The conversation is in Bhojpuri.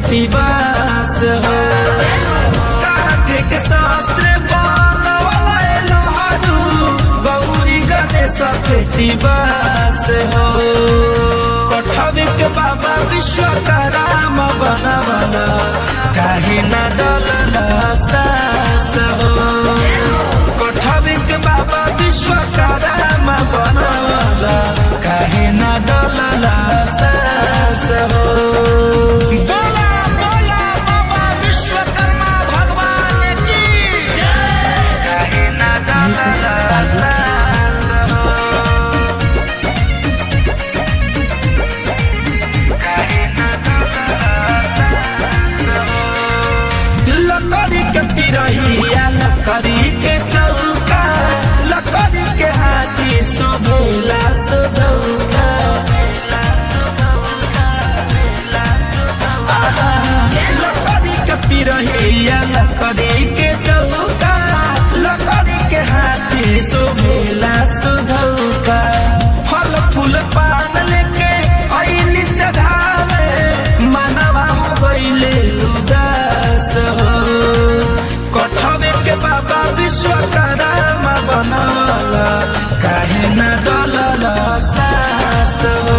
पेटी बास हो कार्तिक शास्त्र बनवले लोहारू गौरी गणेश पेटी बास हो कठविक बाबा विश्वकर्म बनवला काहे न डलला सास हो कठविक बाबा विश्वकर्म बनवला काहे न डलला सास हो बोला बोला बाबा विश्वकर्मा भगवान की जय काहे न डलला सास हो काहे न डलला सास हो लकड़ी के पिरहिया लकड़ी के चौका लकड़ी के हाथी सोभेला सोझौका लकड़ी के पिरहिया लकड़ी के चौका लकड़ी के हाथी सोभेला सोझौका फल फूल पान लेके ऐनी चढ़ावे मनवा हो गइले उदास हो कठवे के बाबा विश्वकर्म बनवला काहे न डलला सास हो